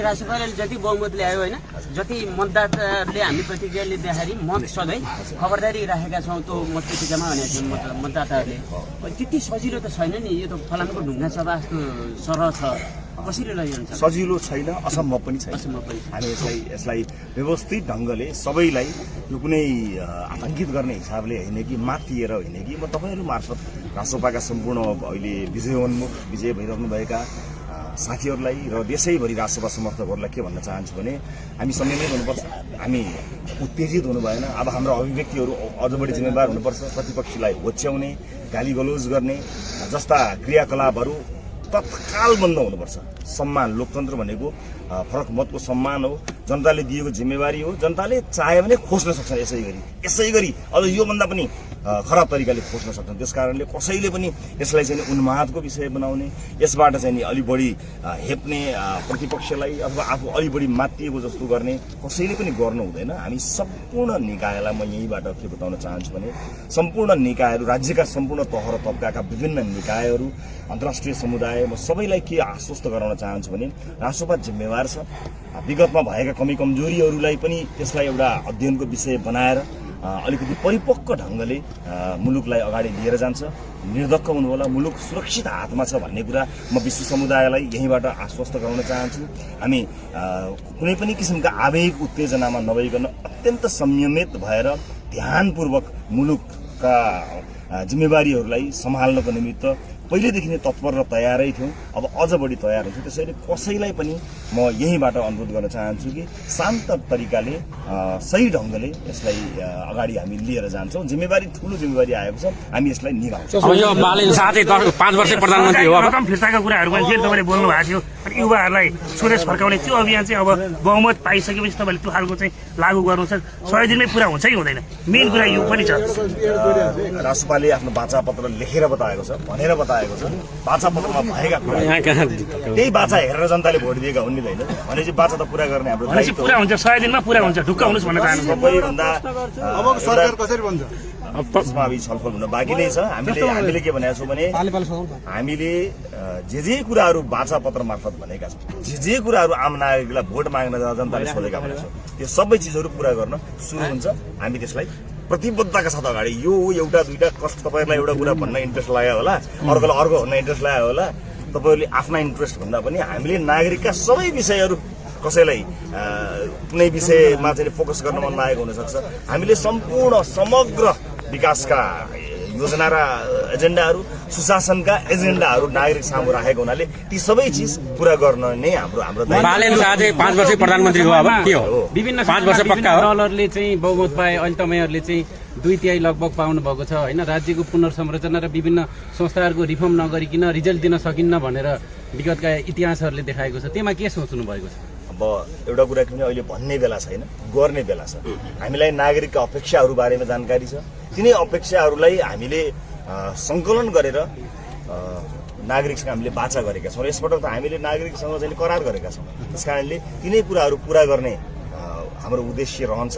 राष्ट्रपालले जति बहुमत ल्यायो होइन, जति मतदाताले हामी प्रतिक्रिया लिँदाखेरि मत सधैँ खबरदारी राखेका छौँ त्यो मतपेटिकामा भनेको थियो मतदाताहरूले। त्यति सजिलो त छैन नि, यो त फलामको ढुङ्गा सभा जस्तो सरह छ, कसरी लैजान्छ? सजिलो छैन, असम्भव पनि छैन। हामी यसलाई व्यवस्थित ढङ्गले सबैलाई यो कुनै आतंकित गर्ने हिसाबले होइन कि मातिएर होइन कि म तपाईँहरू मार्फत राष्ट्रपाका सम्पूर्ण अहिले विजय भइरहनुभएका साथीहरूलाई र देशैभरि राष्ट्रपा समर्थकहरूलाई के भन्न चाहन्छु भने हामी संयमित हुनुपर्छ, हामी उत्तेजित हुनु भएन। अब हाम्रो अभिव्यक्तिहरू अझ बढी जिम्मेवार हुनुपर्छ। प्रतिपक्षीलाई होच्याउने, गाली गलौज गर्ने जस्ता क्रियाकलापहरू तत्काल बन्द हुनुपर्छ। सम्मान, लोकतन्त्र भनेको फरक मतको सम्मान हो, जनताले दिएको जिम्मेवारी हो। जनताले चाहे भने खोज्न सक्छन्, यसै गरी अझ योभन्दा पनि खराब तरिकाले खोज्न सक्छन्। त्यस कारणले कसैले पनि यसलाई चाहिँ उन्मादको विषय बनाउने, यसबाट चाहिँ अलि बढी हेप्ने, प्रतिपक्षलाई अथवा आफू अलि बढी मातिएको जस्तो गर्ने कसैले पनि गर्नु हुँदैन। हामी सम्पूर्ण निकायलाई म यहीँबाट के बताउन चाहन्छु भने सम्पूर्ण निकायहरू, राज्यका सम्पूर्ण तह र तबकाका विभिन्न निकायहरू, अन्तर्राष्ट्रिय समुदाय, म सबैलाई के आश्वस्त गराउन चाहन्छु भने राष्ट्रपा जिम्मेवार छ। विगतमा भएका कमी कमजोरीहरूलाई पनि त्यसलाई एउटा अध्ययनको विषय बनाएर अलिकति परिपक्व ढङ्गले मुलुकलाई अगाडि लिएर जान्छ। निर्धक्क हुनुहोला, मुलुक सुरक्षित हातमा छ भन्ने कुरा म विश्व समुदायलाई यहीँबाट आश्वस्त गराउन चाहन्छु। हामी कुनै पनि किसिमका आवेग उत्तेजनामा नभइकन अत्यन्त संयमित भएर ध्यानपूर्वक मुलुकका जिम्मेवारीहरूलाई सम्हाल्नको निमित्त पहिलेदेखि नै तत्पर र तयारै थियौँ, अब अझ बढी तयार हुन्छौँ। त्यसैले कसैलाई पनि म यहीँबाट अनुरोध गर्न चाहन्छु कि शान्त तरिकाले सही ढङ्गले यसलाई अगाडि हामी लिएर जान्छौँ। जिम्मेवारी, ठुलो जिम्मेवारी आएको छ, हामी यसलाई निभाउँछौँ। यो बालेन साथै 5 वर्ष प्रधानमन्त्री हो, रकम फिर्ताका कुराहरू पनि फेरि तपाईँले बोल्नु भएको थियो। अनि युवाहरूलाई सुरेश फर्काउने त्यो अभियान चाहिँ अब बहुमत पाइसकेपछि तपाईँले त्यो खालको चाहिँ लागू गर्नु छ, 100 दिनमै पुरा हुन्छ कि हुँदैन? मेन कुरा यो पनि छ। राष्ट्रपालले आफ्नो वाचापत्र लेखेर बताएको छ, भनेर बताएको छ। वाचापत्रमा भएका कुरा त्यही वाचा हेरेर जनताले भोट दिएका हुन् नि त, होइन भनेपछि वाचा त पुरा गर्ने हाम्रो दायित्व। पुरा हुन्छ, 100 दिनमा पुरा हुन्छ, ढुक्क हुनुहोस् भन्न चाहन्छु। सबैभन्दा अब सरकार कसरी बन्छ त्यसमा अब छलफल हुन बाँकी नै छ। हामीले के भनेको छौँ भने हामीले जे कुराहरू वाचापत्र मार्फत भनेका छौँ, जे कुराहरू आम नागरिकलाई भोट माग्न जाँदा जनताले सोधेका भनेका छौँ, त्यो सबै चिजहरू पुरा गर्न सुरु हुन्छ। हामी त्यसलाई प्रतिबद्धताका साथ अगाडि, यो एउटा दुईटा तपाईँहरूलाई एउटा कुरा भन्न इन्ट्रेस्ट लाग्यो होला, अर्कोलाई अर्को भन्न इन्ट्रेस्ट लाग्यो होला, तपाईँहरूले आफ्ना इन्ट्रेस्ट भन्दा पनि हामीले नागरिकका सबै विषयहरू, कसैलाई कुनै विषयमा चाहिँ फोकस गर्न मन लागेको हुनसक्छ, हामीले सम्पूर्ण समग्र विकासका योजना र एजेन्डाहरू, सुशासनका एजेन्डाहरू नागरिक सामु राखेको हुनाले ती सबै चिज पुरा गर्न नै हाम्रो दायित्व। बालेन साथै 5 वर्ष प्रधानमन्त्री हो, अब के हो? विभिन्न 5 वर्ष पक्का हो। दलहरूले चाहिँ बहुमत पाए, अहिले तपाईँहरूले चाहिँ 2/3 लगभग पाउनु भएको छ होइन। राज्यको पुनर्संरचना र विभिन्न संस्थाहरूको रिफर्म नगरिकन रिजल्ट दिन सकिन्न भनेर विगतका इतिहासहरूले देखाएको छ, त्यसमा के सोच्नु भएको छ? अब एउटा कुरा पनि अहिले भन्ने बेला छैन, गर्ने बेला छ। हामीलाई नागरिकका अपेक्षाहरू बारेमा जानकारी छ, तिनै अपेक्षाहरूलाई हामीले सङ्कलन गरेर नागरिकसँग हामीले बाचा गरेका छौँ। यसपटक त हामीले नागरिकसँग चाहिँ करार गरेका छौँ। त्यस कारणले तिनै कुराहरू पुरा गर्ने हाम्रो उद्देश्य रहन्छ।